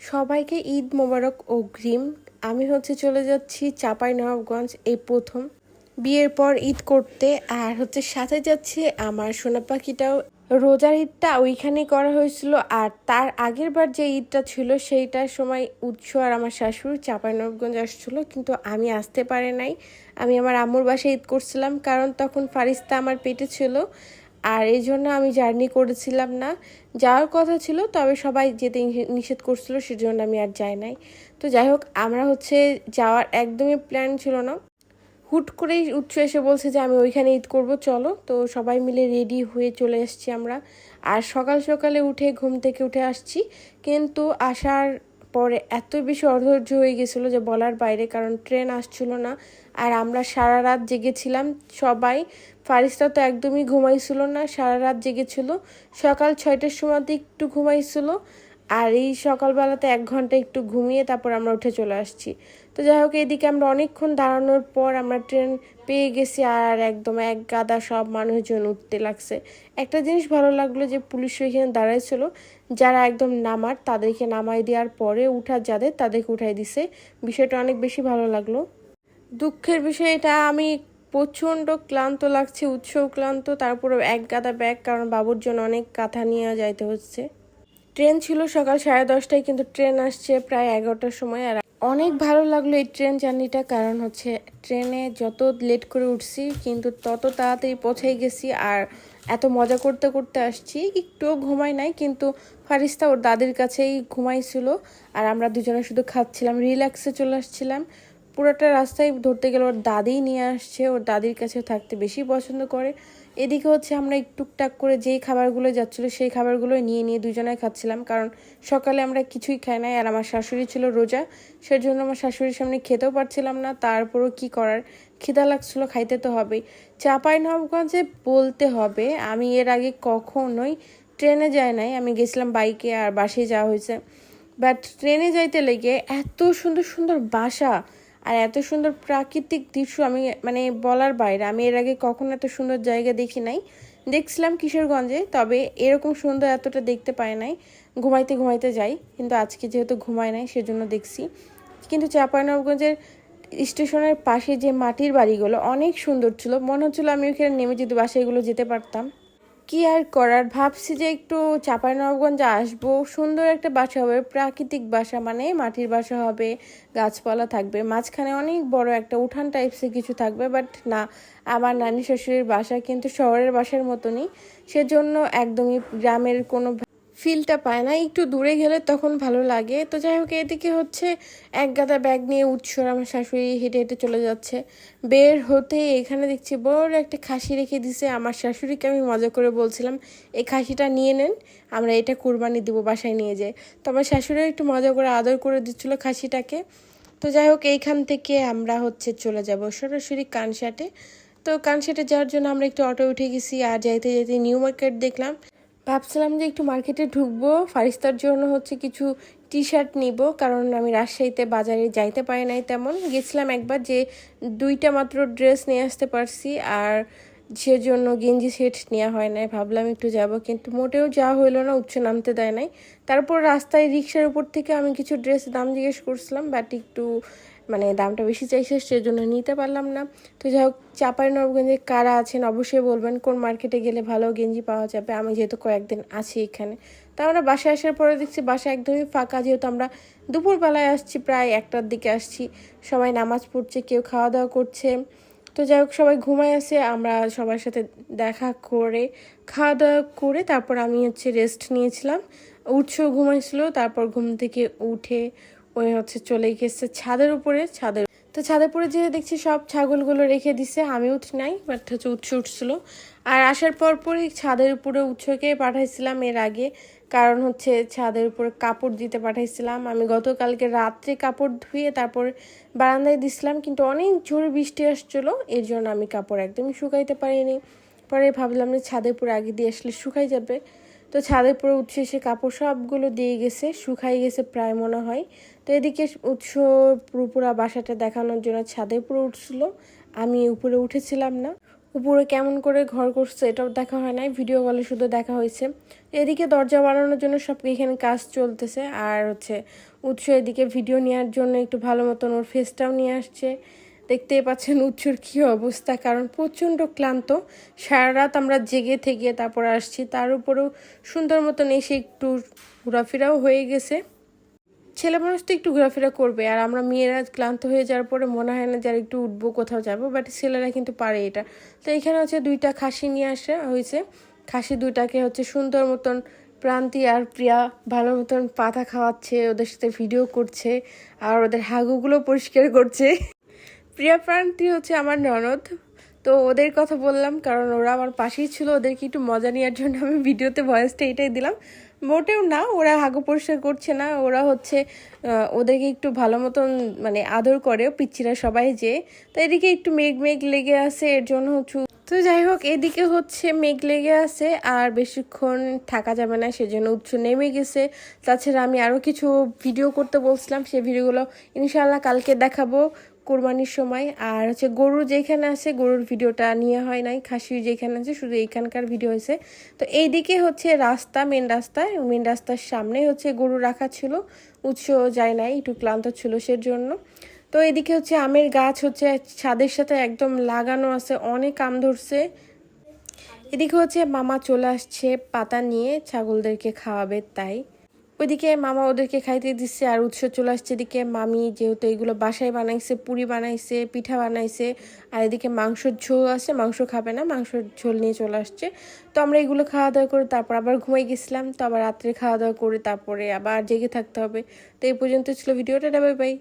সবাইকে ঈদ মোবারক অগ্রিম। আমি চলে যাচ্ছি চাঁপাইনবাবগঞ্জ এই প্রথম বিয়ের পর ঈদ করতে। আর সাথে যাচ্ছে আমার সোনা পাখিটাও। রোজার ঈদটা ওইখানেই করা হয়েছিল, আর তার আগের বার যে ঈদটা ছিল সেইটার সময় উৎস আর আমার শাশুড়ি চাঁপাইনবাবগঞ্জ আসছিল, কিন্তু আমি আসতে পারি নাই। আমি আমার আম্মুর বাসায় ঈদ করছিলাম, কারণ তখন ফারিস্তা আমার পেটে ছিল, আর এই জন্য আমি জার্নি করেছিলাম না। যাওয়ার কথা ছিল, তবে সবাই যেতে নিষেধ করছিল, সেজন্য আমি আর যাই নাই। তো যাই হোক, আমরা যাওয়ার একদমই প্ল্যান ছিল না। হুট করেই উৎস এসে বলছে যে আমি ওইখানে ঈদ করব, চলো। তো সবাই মিলে রেডি হয়ে চলে এসেছি আমরা। আর সকাল সকালে উঠে ঘুম থেকে উঠে আসছি, কিন্তু আসার পরে এত বেশি অধৈর্য হয়ে গেছিলো যে বলার বাইরে, কারণ ট্রেন আসছিল না। আর আমরা সারা রাত জেগেছিলাম সবাই। ফারিস্তা তো একদমই ঘুমাইছিল না, সারা রাত জেগেছিল। সকাল 6টার সময়তে একটু ঘুমাইছিল, আর এই সকালবেলাতে 1 ঘন্টা একটু ঘুমিয়ে তারপর আমরা উঠে চলে আসছি। তো যাই হোক, এদিকে আমরা অনেকক্ষণ দাঁড়ানোর পর আমরা ট্রেন পেয়ে গেছি, আর একদম এক গাদা সব মানুষজন উঠতে লাগছে। একটা জিনিস ভালো লাগলো যে পুলিশ এখানে দাঁড়াইছিল, যারা একদম নামার তাদেরকে নামাই দেওয়ার পরে উঠার যাদের তাদেরকে উঠাই দিছে। বিষয়টা অনেক বেশি ভালো লাগলো। দুঃখের বিষয় এটা, আমি প্রচণ্ড ক্লান্ত লাগছে, উৎসব ক্লান্ত, তারপরে এক গাদা ব্যাগ, কারণ বাবুর জন্য অনেক কাঁথা নিয়ে যাইতে হচ্ছে। ট্রেন ছিল সকাল 10:30টায়, কিন্তু ট্রেন আসছে প্রায় 11টার সময়। আর অনেক ভালো লাগলো এই ট্রেন জার্নিটা, কারণ ট্রেনে যত লেট করে উঠছি কিন্তু তত তাড়াতাড়ি পৌঁছাই গেছি। আর এত মজা করতে করতে আসছি, একটুও ঘুমাই নাই। কিন্তু ফারিস্তা ওর দাদির কাছেই ঘুমাইছিল, আর আমরা দুজনে শুধু খাচ্ছিলাম, রিল্যাক্সে চলে আসছিলাম। পুরোটা রাস্তায় ধরতে গেলে ওর দাদিই নিয়ে আসছে, ওর দাদির কাছে থাকতে বেশি পছন্দ করে। এদিকে আমরা টুকটাক করে যেই খাবারগুলো যাচ্ছিলো সেই খাবারগুলো নিয়ে নিয়ে দুজনে খাচ্ছিলাম, কারণ সকালে আমরা কিছুই খাই নাই। আর আমার শাশুড়ি ছিল রোজা, সেজন্য আমার শাশুড়ির সামনে খেতেও পারছিলাম না। তারপরও কি করার, খিদা লাগছিল, খাইতে তো হবেই। চাঁপাইনবাবগঞ্জে বলতে হবে আমি এর আগে কখনোই ট্রেনে যাই নাই, আমি গেছিলাম বাইকে আর বাসে যাওয়া হয়েছে। বাট ট্রেনে যাইতে লেগে এত সুন্দর সুন্দর বাসা আর এত সুন্দর প্রাকৃতিক দৃশ্য, আমি বলার বাইরে। আমি এর আগে কখনো এত সুন্দর জায়গা দেখি নাই। দেখছিলাম কিশোরগঞ্জে, তবে এরকম সুন্দর এতটা দেখতে পাই নাই। ঘুমাইতে ঘুমাইতে যাই, কিন্তু আজকে যেহেতু ঘুমাই নাই সেজন্য দেখছি। কিন্তু চাঁপাইনবাবগঞ্জের স্টেশনের পাশে যে মাটির বাড়িগুলো অনেক সুন্দর ছিল, মনে হচ্ছিল আমি ওখানে নেমে যদি বাসাগুলো যেতে পারতাম। কি আর করার, ভাবছি যে একটু চাঁপাইনবাবগঞ্জে আসবো। সুন্দর একটা বাসা হবে, প্রাকৃতিক বাসা, মাটির বাসা হবে, গাছপালা থাকবে, মাঝখানে অনেক বড় একটা উঠান টাইপসের কিছু থাকবে। বাট না, আমার নানি শ্বশুরের বাসা কিন্তু শহরের বাসার মতনই, সেজন্য একদমই গ্রামের কোনো ফিলটা পায় না। একটু দূরে গেলে তখন ভালো লাগে। তো যাই হোক, এদিকে এক গাদা ব্যাগ নিয়ে উৎসর আমার শাশুড়ি হেঁটে হেঁটে চলে যাচ্ছে। বের হতে এখানে দেখছি বড় একটা খাসি রেখে দিছে। আমার শাশুড়িকে আমি মজা করে বলছিলাম, এই খাসিটা নিয়ে নেন, আমরা এটা কুরবানি দিব, বাসায় নিয়ে যাই। তো আমার শাশুড়ি একটু মজা করে আদর করে দিচ্ছিল খাসিটাকে। তো যাই হোক, এইখান থেকে আমরা চলে যাব সরাসরি কানসাটে। তো কানসাটে যাওয়ার জন্য আমরা একটু অটো উঠে গেছি, আর যাইতে যাইতে নিউ মার্কেট দেখলাম। ভাবছিলাম যে একটু মার্কেটে ঢুকবো, ফারিস্তার জন্য কিছু টি শার্ট নিব, কারণ আমি রাজশাহীতে বাজারে যাইতে পারি নাই তেমন। গেছিলাম একবার, যে 2টা মাত্র ড্রেস নিয়ে আসতে পারছি, আর সেজন্য গেঞ্জি সেট নেওয়া হয় নাই। ভাবলাম একটু যাব, কিন্তু মোটেও যাওয়া হইলো না, উচ্চ নামতে দেয় নাই। তারপর রাস্তায় রিক্সার উপর থেকে আমি কিছু ড্রেস দাম জিজ্ঞেস করছিলাম, বাট একটু দামটা বেশি চাইছে, সেজন্য নিতে পারলাম না। তো যাই হোক, চাঁপাইনবাবগঞ্জে কারা আছেন অবশ্যই বলবেন কোন মার্কেটে গেলে ভালো গেঞ্জি পাওয়া যাবে। আমি যেহেতু কয়েকদিন আছি এখানে, তো আমরা বাসায় আসার পরে দেখছি বাসা একদমই ফাঁকা, যেহেতু আমরা দুপুরবেলায় আসছি, প্রায় 1টার দিকে আসছি। সবাই নামাজ পড়ছে, কেউ খাওয়া দাওয়া করছে। তো যাই হোক, সবাই ঘুমায় আছে। আমরা সবার সাথে দেখা করে খাওয়া দাওয়া করে তারপর আমি রেস্ট নিয়েছিলাম। উৎসও ঘুমাইছিল, তারপর ঘুম থেকে উঠে ওই চলে গেছে ছাদের উপরে। ছাদের উপরে যেয়ে দেখছি সব ছাগলগুলো রেখে দিছে, আমি উঠি নাই, বাট উৎস উঠছিল। আর আসার পরই ছাদের উপরে উৎসকে পাঠাইছিলাম এর আগে, কারণ ছাদের উপরে কাপড় দিতে পাঠাইছিলাম। আমি গতকালকে রাত্রে কাপড় ধুয়ে তারপর বারান্দায় দিছিলাম, কিন্তু অনেক জোরে বৃষ্টি আসছিলো, এর জন্য আমি কাপড় একদমই শুকাইতে পারিনি। পরে ভাবলাম যে ছাদের উপরে আগে দিয়ে আসলে শুকাই যাবে। তো ছাদের উপরে উঠছে, এসে কাপড় সবগুলো দিয়ে গেছে, শুকাই গেছে প্রায় মনে হয়। তো এদিকে উৎস পুরোপুরা বাসাটা দেখানোর জন্য ছাদের উপরে উঠছিল, আমি উপরে উঠেছিলাম না। উপরে কেমন করে ঘর করছে এটাও দেখা হয় নাই, ভিডিও কলে শুধু দেখা হয়েছে। এদিকে দরজা বানানোর জন্য সব এখানে কাজ চলতেছে, আর হচ্ছে উৎস এদিকে ভিডিও নেওয়ার জন্য একটু ভালো মতন ওর ফেসটাও নিয়ে আসছে। দেখতেই পাচ্ছেন উৎসুর কী অবস্থা, কারণ প্রচণ্ড ক্লান্ত, সারা রাত আমরা জেগে থেকে তারপর আসছি, তার উপরেও সুন্দর মতন এসে একটু ঘোরাফেরাও হয়ে গেছে। ছেলে মানুষ তো একটু ঘোরাফেরা করবে, আর আমরা মেয়েরা ক্লান্ত হয়ে যাওয়ার পরে মনে হয় না যে আর একটু উঠবো কোথাও যাবো, বাট ছেলেরা কিন্তু পারে এটা। তো এখানে হচ্ছে 2টা খাসি নিয়ে আসা হয়েছে, খাসি 2টাকে হচ্ছে সুন্দর মতন প্রান্তি আর প্রিয়া ভালো মতন পাতা খাওয়াচ্ছে, ওদের সাথে ভিডিও করছে আর ওদের হাগুগুলো পরিষ্কার করছে। প্রিয়া প্রান্তি হচ্ছে আমার ননদ, তো ওদের কথা বললাম কারণ ওরা আমার পাশেই ছিল, ওদেরকে একটু মজা নেওয়ার জন্য আমি ভিডিওতে ভয়েসটা এটাই দিলাম। মোটেও না ওরা হাগু পরিষ্কার করছে না, ওরা হচ্ছে ওদেরকে একটু ভালো মতন মানে আদর করে পিচ্ছিরা সবাই যে। তো এদিকে একটু মেঘ মেঘ লেগে আছে, এর জন্য হচ্ছে তো যাই হোক এদিকে হচ্ছে মেঘ লেগে আছে আর বেশিক্ষণ থাকা যাবে না, সেজন্য উৎস নেমে গেছে। তাছাড়া আমি আরও কিছু ভিডিও করতে বলছিলাম, সেই ভিডিওগুলো ইনশাআল্লাহ কালকে দেখাবো কোরবানির সময়। আর হচ্ছে গরু যেখানে আছে গরুর ভিডিওটা নিয়ে হয় নাই, খাসি যেখানে আছে শুধু এইখানকার ভিডিও হয়েছে। তো এইদিকে হচ্ছে রাস্তা, মেন রাস্তার সামনে হচ্ছে গরু রাখা ছিল, উৎস যায় নাই, একটু ক্লান্ত ছিল সেজন্য। তো এদিকে হচ্ছে আমের গাছ হচ্ছে ছাদের সাথে একদম লাগানো আছে, অনেক আম ধরছে। এদিকে হচ্ছে মামা চলে আসছে পাতা নিয়ে ছাগলদেরকে খাওয়াবে, তাই ওইদিকে মামা ওদেরকে খাইতে দিচ্ছে। আর উৎস চলে আসছে এদিকে মামি, যেহেতু এগুলো বাসায় বানাইছে, পুরি বানাইছে, পিঠা বানাইছে। আর এদিকে মাংসর ঝোল আছে, মাংস খাবে না, মাংসর ঝোল নিয়ে চলে আসছে। তো আমরা এগুলো খাওয়া দাওয়া করে তারপর আবার ঘুমাই গেছিলাম। তো আবার রাত্রে খাওয়া দাওয়া করে তারপরে আবার জেগে থাকতে হবে। তো এই পর্যন্ত ছিল ভিডিওটা, বাই বাই।